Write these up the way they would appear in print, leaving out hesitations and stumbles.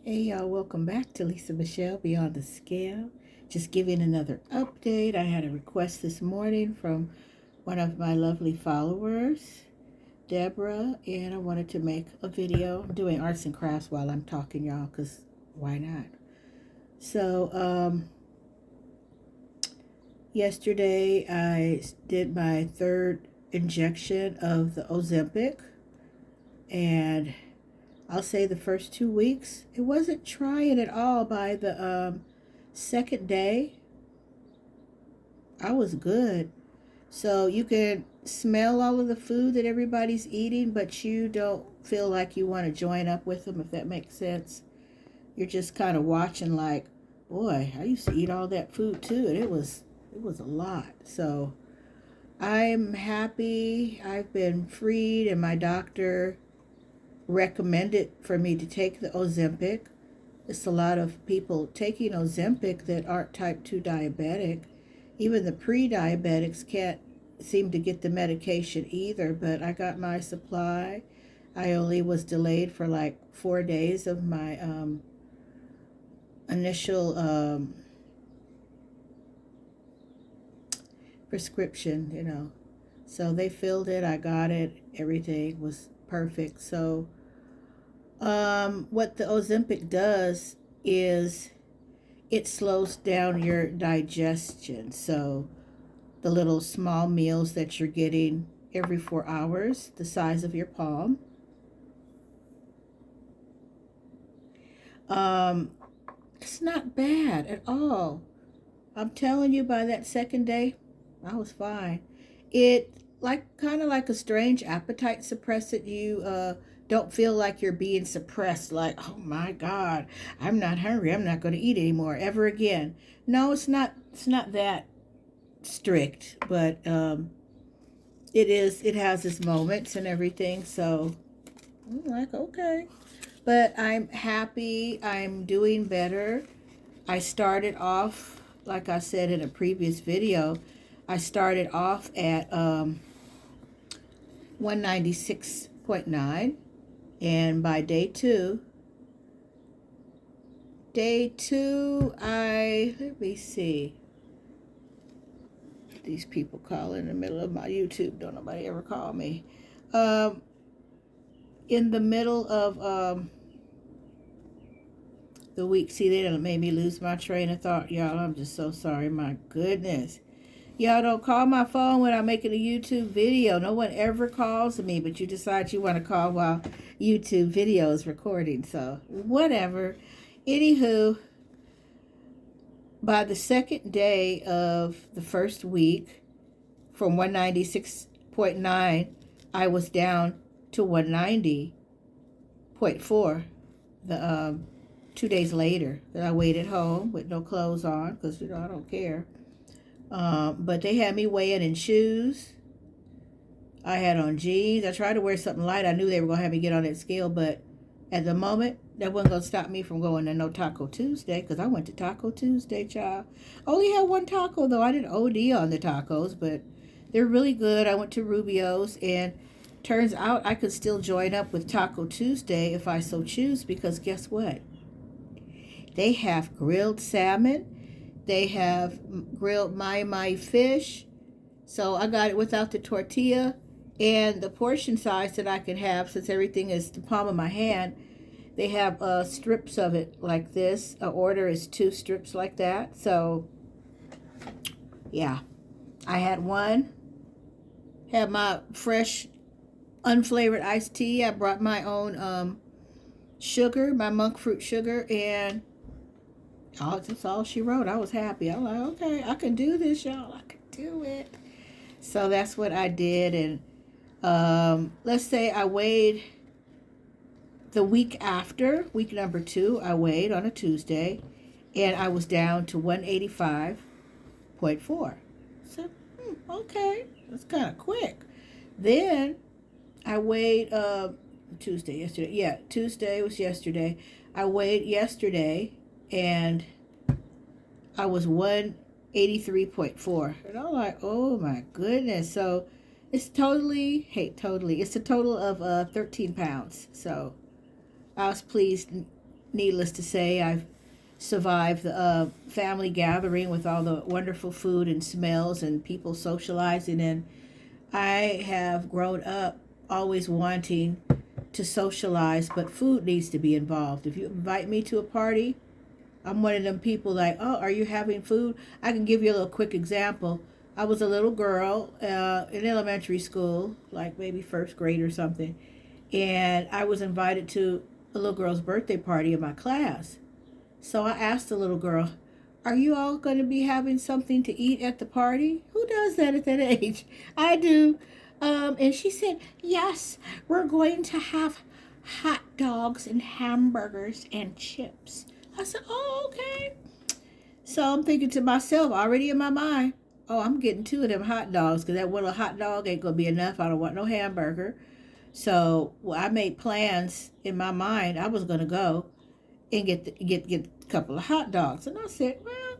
Hey y'all, welcome back to Lisa Michelle Beyond the Scale. Just giving another update. I had a request this morning from one of my lovely followers, Deborah, and I wanted to make a video. I'm doing arts and crafts while I'm talking, y'all, because why not? So, yesterday I did my third injection of the Ozempic, and I'll say the first 2 weeks, it wasn't trying at all. By the second day, I was good. So you can smell all of the food that everybody's eating, but you don't feel like you want to join up with them, if that makes sense. You're just kind of watching like, boy, I used to eat all that food too, and it was a lot. So I'm happy I've been freed, and my doctor recommended for me to take the Ozempic. It's a lot of people taking Ozempic that aren't type 2 diabetic. Even the pre-diabetics can't seem to get the medication either, but I got my supply. I only was delayed for like 4 days of my initial prescription. So they filled it, I got it, everything was perfect. So what the Ozempic does is it slows down your digestion. So the little small meals that you're getting every 4 hours, the size of your palm, um, it's not bad at all. I'm telling you, by that second day, I was fine. It like kind of like a strange appetite suppressant. You don't feel like you're being suppressed. Like, oh my God, I'm not hungry. I'm not going to eat anymore ever again. No, it's not. It's not that strict, but it is. It has its moments and everything. So I'm like, okay, but I'm happy. I'm doing better. I started off, like I said in a previous video, I started off at 196.9, and by day two, let me see, these people call in the middle of my YouTube. Don't nobody ever call me. Um, in the middle of the week, see, they done made me lose my train of thought, y'all. I'm just so sorry. My goodness. Y'all don't call my phone when I'm making a YouTube video. No one ever calls me, but you decide you want to call while YouTube video is recording. So, whatever. Anywho, by the second day of the first week, from 196.9, I was down to 190.4. The 2 days later, that I waited home with no clothes on, because I don't care. But they had me weighing in shoes. I had on jeans. I tried to wear something light. I knew they were going to have me get on that scale, but at the moment, that wasn't going to stop me from going to no Taco Tuesday, because I went to Taco Tuesday, child. Only had one taco, though. I didn't OD on the tacos, but they're really good. I went to Rubio's, and turns out I could still join up with Taco Tuesday if I so choose, because guess what? They have grilled salmon. They have grilled my fish. So I got it without the tortilla. And the portion size that I can have, since everything is the palm of my hand, they have strips of it like this. A order is 2 strips like that. So, yeah. I had one. Had my fresh, unflavored iced tea. I brought my own sugar, my monk fruit sugar, and that's all she wrote. I was happy. I'm like, okay, I can do this, y'all. I can do it. So that's what I did. And let's say I weighed the week after, week number 2, I weighed on a Tuesday, and I was down to 185.4. So, okay, that's kind of quick. Then I weighed yesterday. Yeah, Tuesday was yesterday. I weighed yesterday, and I was 183.4. And I'm like, oh my goodness. So it's it's a total of 13 pounds. So I was pleased needless to say, I've survived the family gathering with all the wonderful food and smells and people socializing. And I have grown up always wanting to socialize, but food needs to be involved. If you invite me to a party, I'm one of them people like, oh, are you having food? I can give you a little quick example. I was a little girl in elementary school, like maybe first grade or something, and I was invited to a little girl's birthday party in my class. So I asked the little girl, are you all going to be having something to eat at the party? Who does that at that age? I do. And she said, yes, we're going to have hot dogs and hamburgers and chips. I said, oh, okay. So I'm thinking to myself, already in my mind, oh, I'm getting two of them hot dogs because that one little hot dog ain't going to be enough. I don't want no hamburger. So I made plans in my mind. I was going to go and get a couple of hot dogs. And I said, well,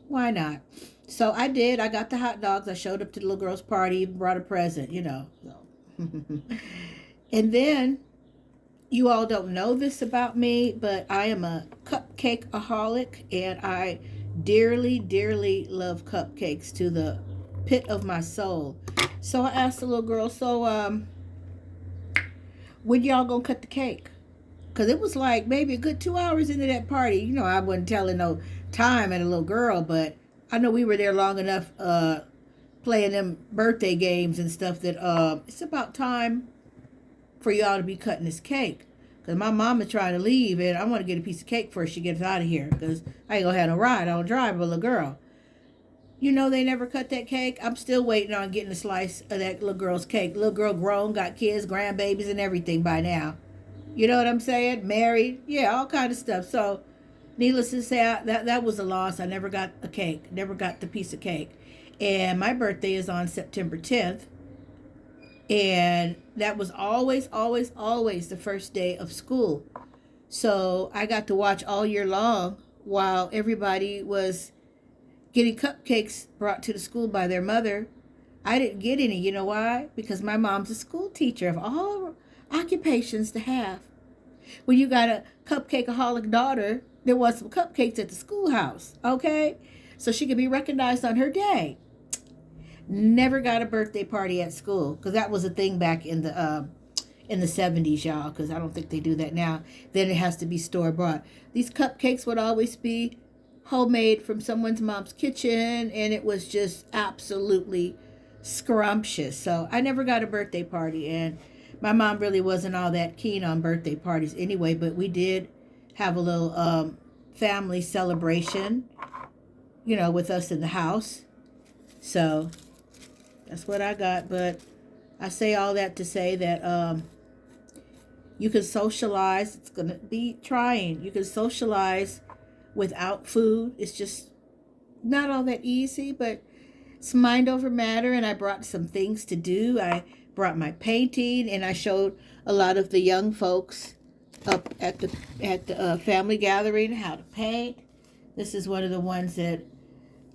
why not? So I did. I got the hot dogs. I showed up to the little girl's party, even brought a present, you know. So. And then, you all don't know this about me, but I am a cupcake-aholic, and I dearly, dearly love cupcakes to the pit of my soul. So I asked the little girl, so when y'all gonna cut the cake? Because it was like maybe a good 2 hours into that party. You know, I wasn't telling no time at a little girl, but I know we were there long enough playing them birthday games and stuff that it's about time for y'all to be cutting this cake. Because my mom is trying to leave, and I want to get a piece of cake before she gets out of here. Because I ain't going to have no ride. I don't drive with a little girl. You know they never cut that cake. I'm still waiting on getting a slice of that little girl's cake. Little girl grown, got kids, grandbabies, and everything by now. You know what I'm saying? Married. Yeah, all kind of stuff. So, needless to say, that was a loss. I never got a cake. Never got the piece of cake. And my birthday is on September 10th. And that was always, always, always the first day of school. So I got to watch all year long while everybody was getting cupcakes brought to the school by their mother. I didn't get any. You know why? Because my mom's a school teacher of all occupations to have. When you got a cupcake-aholic daughter, there was some cupcakes at the schoolhouse, okay? So she could be recognized on her day. Never got a birthday party at school, because that was a thing back in the 70s, y'all, because I don't think they do that now. Then it has to be store-bought. These cupcakes would always be homemade from someone's mom's kitchen, and it was just absolutely scrumptious. So I never got a birthday party, and my mom really wasn't all that keen on birthday parties anyway, but we did have a little family celebration, you know, with us in the house. So that's what I got. But I say all that to say that you can socialize. It's going to be trying. You can socialize without food. It's just not all that easy, but it's mind over matter. And I brought some things to do. I brought my painting, and I showed a lot of the young folks up at the family gathering how to paint. This is one of the ones that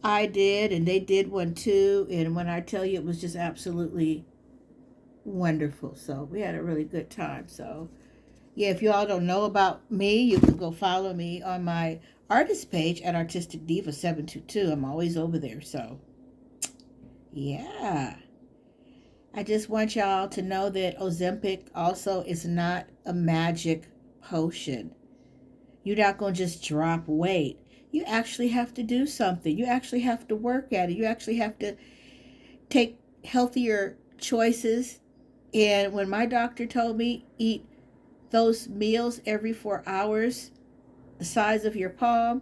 I did, and they did one too. And when I tell you, it was just absolutely wonderful. So we had a really good time. So yeah, if you all don't know about me, you can go follow me on my artist page at Artistic Diva 722. I'm always over there. So yeah. I just want y'all to know that Ozempic also is not a magic potion. You're not going to just drop weight. You actually have to do something. You actually have to work at it. You actually have to take healthier choices. And when my doctor told me eat those meals every 4 hours, the size of your palm,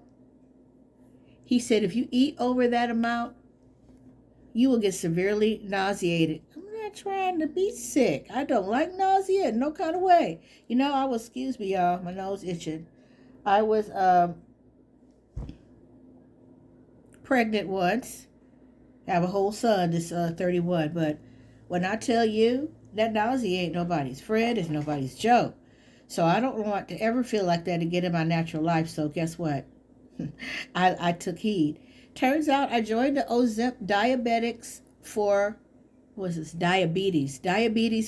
he said if you eat over that amount, you will get severely nauseated. Trying to be sick. I don't like nausea in no kind of way. You know, I was, excuse me, y'all, my nose itching. I was pregnant once. I have a whole son that's 31. But when I tell you, that nausea ain't nobody's friend, it's nobody's joke. So I don't want to ever feel like that again in my natural life. So guess what? I took heed. Turns out I joined the Ozempic Diabetics for Diabetes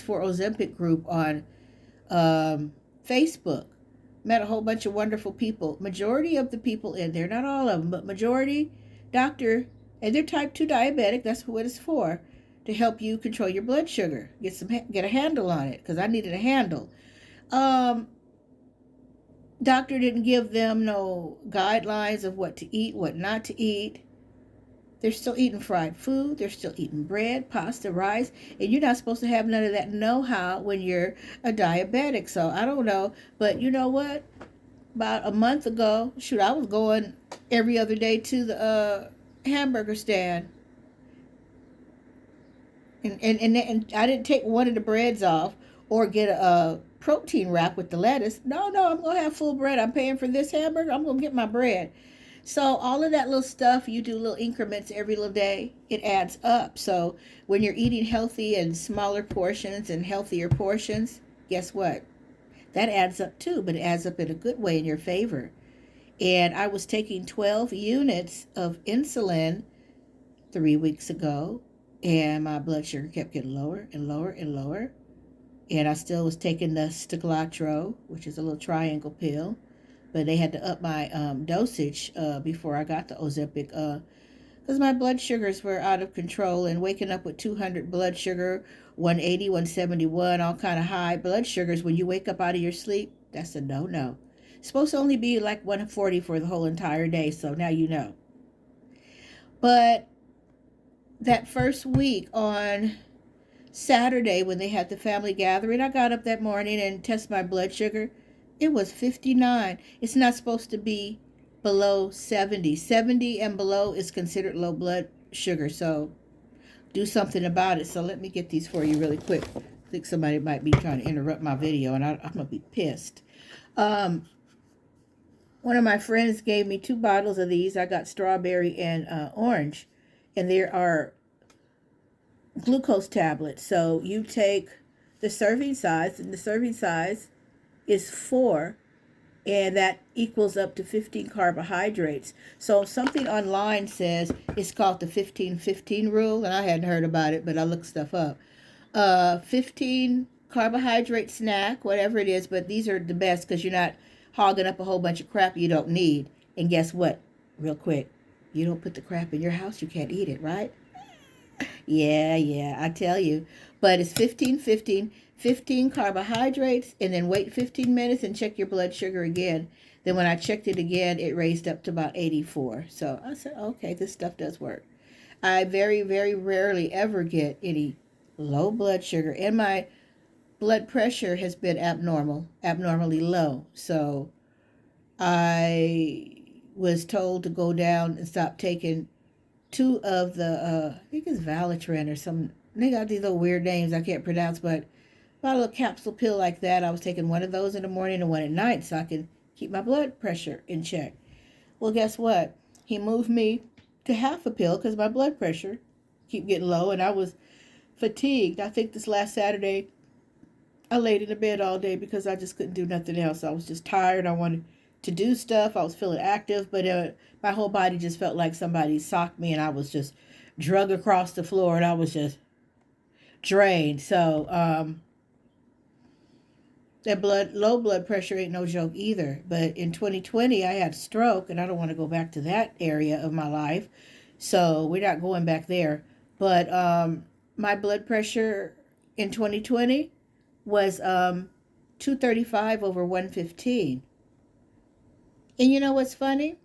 for Ozempic group on Facebook. Met a whole bunch of wonderful people. Majority of the people in there, not all of them, but majority, doctor, and they're type 2 diabetic. That's what it's for, to help you control your blood sugar. Get a handle on it, because I needed a handle. Um, Doctor didn't give them no guidelines of what to eat, what not to eat. They're still eating fried food. They're still eating bread, pasta, rice. And you're not supposed to have none of that know-how when you're a diabetic. So I don't know. But you know what? About a month ago, shoot, I was going every other day to the hamburger stand. And I didn't take one of the breads off or get a protein wrap with the lettuce. No, I'm going to have full bread. I'm paying for this hamburger. I'm going to get my bread. So all of that little stuff, you do little increments every little day, it adds up. So when you're eating healthy and smaller portions and healthier portions, guess what? That adds up too, but it adds up in a good way in your favor. And I was taking 12 units of insulin 3 weeks ago, and my blood sugar kept getting lower and lower and lower. And I still was taking the Steglatro, which is a little triangle pill, but they had to up my dosage before I got the Ozempic, because my blood sugars were out of control, and waking up with 200 blood sugar, 180, 171, all kind of high blood sugars when you wake up out of your sleep, that's a no-no. It's supposed to only be like 140 for the whole entire day, so now you know. But that first week on Saturday when they had the family gathering, I got up that morning and tested my blood sugar. It was 59. It's not supposed to be below 70. 70 and below is considered low blood sugar, so do something about it. So let me get these for you really quick. I think somebody might be trying to interrupt my video, and I'm going to be pissed. One of my friends gave me 2 bottles of these. I got strawberry and orange, and there are glucose tablets. So you take the serving size, and the serving size is 4, and that equals up to 15 carbohydrates. So something online says it's called the 15-15 rule, and I hadn't heard about it, but I looked stuff up. 15 carbohydrate snack, whatever it is, but these are the best because you're not hogging up a whole bunch of crap you don't need. And guess what? Real quick, you don't put the crap in your house, you can't eat it, right? Yeah, I tell you. But it's 15-15, 15 carbohydrates, and then wait 15 minutes and check your blood sugar again. Then when I checked it again, it raised up to about 84. So I said, okay, this stuff does work. I very, very rarely ever get any low blood sugar, and my blood pressure has been abnormally low. So I was told to go down and stop taking 2 of the, I think it's Valitrin or some, they got these little weird names I can't pronounce, but about a little capsule pill like that. I was taking one of those in the morning and one at night so I can keep my blood pressure in check. Well, guess what? He moved me to half a pill because my blood pressure keep getting low, and I was fatigued. I think this last Saturday, I laid in the bed all day because I just couldn't do nothing else. I was just tired. I wanted to do stuff. I was feeling active, but my whole body just felt like somebody socked me, and I was just drug across the floor, and I was just drained. So that low blood pressure ain't no joke either. But in 2020, I had a stroke, and I don't want to go back to that area of my life. So we're not going back there. But my blood pressure in 2020 was 235 over 115. And you know what's funny?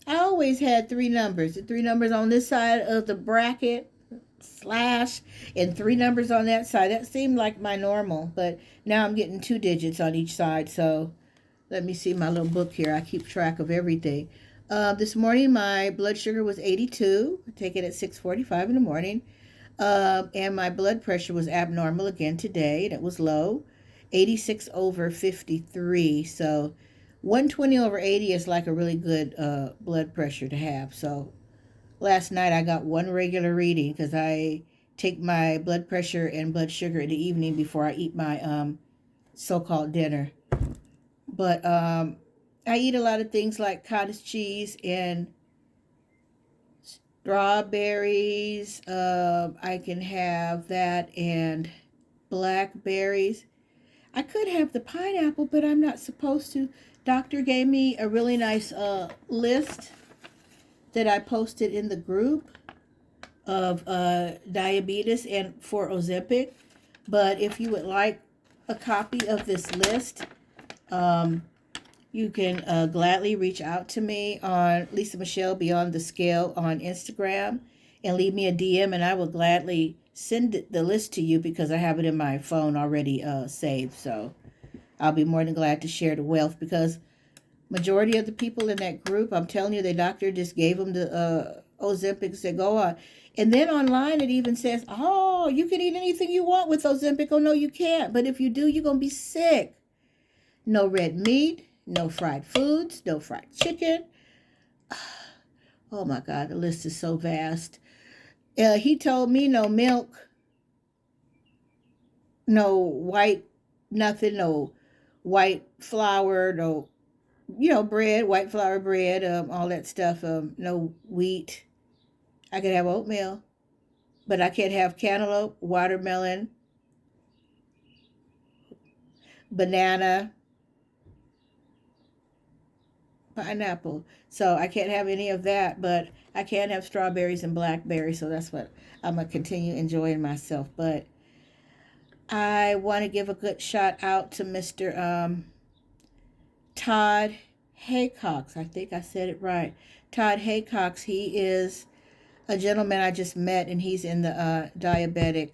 I always had 3 numbers. The 3 numbers on this side of the bracket slash and 3 numbers on that side. That seemed like my normal, but now I'm getting 2 digits on each side. So let me see my little book here. I keep track of everything. This morning my blood sugar was 82. I take it at 6:45 in the morning. And my blood pressure was abnormal again today. And it was low, 86 over 53. So 120 over 80 is like a really good blood pressure to have. So last night I got 1 regular reading because I take my blood pressure and blood sugar in the evening before I eat my so-called dinner. But I eat a lot of things like cottage cheese and strawberries. I can have that, and blackberries. I could have the pineapple, but I'm not supposed to. doctor gave me a really nice list that I posted in the group of diabetes and for Ozempic. But if you would like a copy of this list, you can gladly reach out to me on Lisa Michelle Beyond the Scale on Instagram and leave me a DM, and I will gladly send the list to you because I have it in my phone already saved. So I'll be more than glad to share the wealth, because majority of the people in that group, I'm telling you, the doctor just gave them the Ozempic, said go on. And then online it even says, oh, you can eat anything you want with Ozempic. Oh, no, you can't. But if you do, you're going to be sick. No red meat, no fried foods, no fried chicken. Oh, my God, the list is so vast. He told me no milk, no white, nothing, no white flour, no, bread, white flour bread, all that stuff, no wheat. I could have oatmeal, but I can't have cantaloupe, watermelon, banana, pineapple. So I can't have any of that, but I can have strawberries and blackberries. So that's what I'm going to continue enjoying myself. But I want to give a good shout out to Mr. Todd Haycox. I think I said it right. Todd Haycox. He is a gentleman I just met, and he's in the diabetic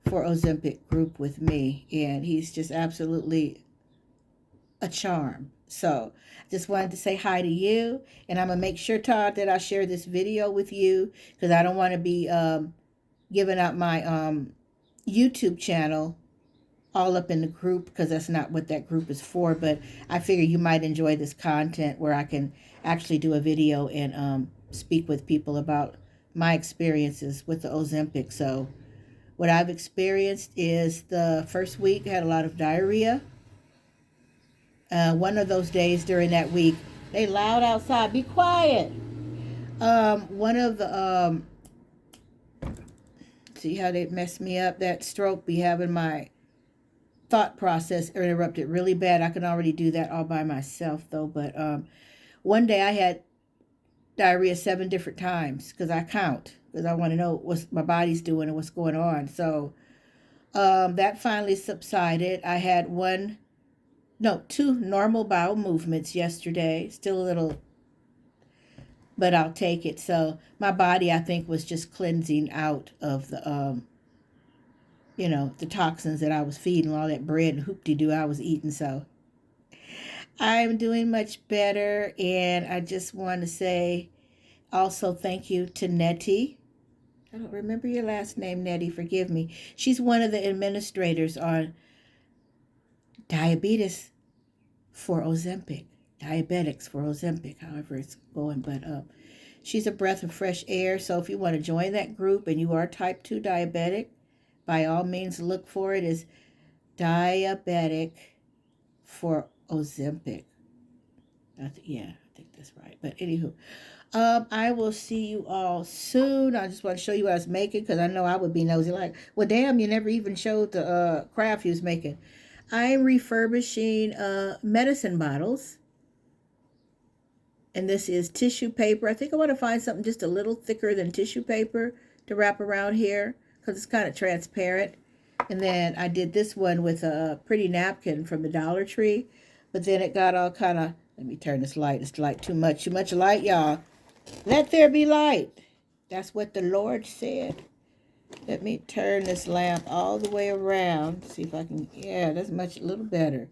for Ozempic group with me, and he's just absolutely a charm. So just wanted to say hi to you, and I'm gonna make sure, Todd, that I share this video with you, because I don't want to be giving out my YouTube channel all up in the group, because that's not what that group is for. But I figure you might enjoy this content where I can actually do a video and speak with people about my experiences with the Ozempic. So what I've experienced is the first week I had a lot of diarrhea. One of those days during that week, they loud outside, be quiet. One of the, see how they messed me up, that stroke be having my thought process interrupted really bad. I can already do that all by myself though. But one day I had diarrhea 7 different times, because I count, because I want to know what my body's doing and what's going on. So that finally subsided. I had 2 normal bowel movements yesterday. Still a little, but I'll take it. So my body, I think, was just cleansing out of the the toxins that I was feeding, all that bread and hoop-de-doo I was eating. So I'm doing much better, and I just want to say also thank you to Nettie. I don't remember your last name, Nettie, forgive me. She's one of the administrators on diabetes for Ozempic, diabetics for Ozempic, however it's going. But she's a breath of fresh air. So if you want to join that group and you are type 2 diabetic, by all means look for it as diabetic for Ozempic. I think that's right. But anywho, I will see you all soon. I just want to show you what I was making, because I know I would be nosy, like, well, damn, you never even showed the craft you was making. I'm refurbishing medicine bottles, and this is tissue paper. I think I want to find something just a little thicker than tissue paper to wrap around here, because it's kind of transparent. And then I did this one with a pretty napkin from the Dollar Tree, but then it got all kind of, let me turn this light. It's like too much light, y'all. Let there be light. That's what the Lord said. Let me turn this lamp all the way around. See if I can, yeah, that's a little better.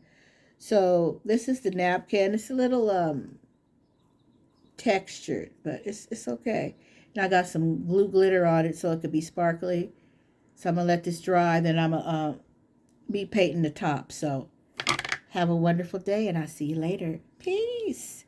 So this is the napkin. It's a little textured, but it's okay. And I got some glue glitter on it so it could be sparkly. So I'm going to let this dry. Then I'm going to be painting the top. So have a wonderful day, and I'll see you later. Peace.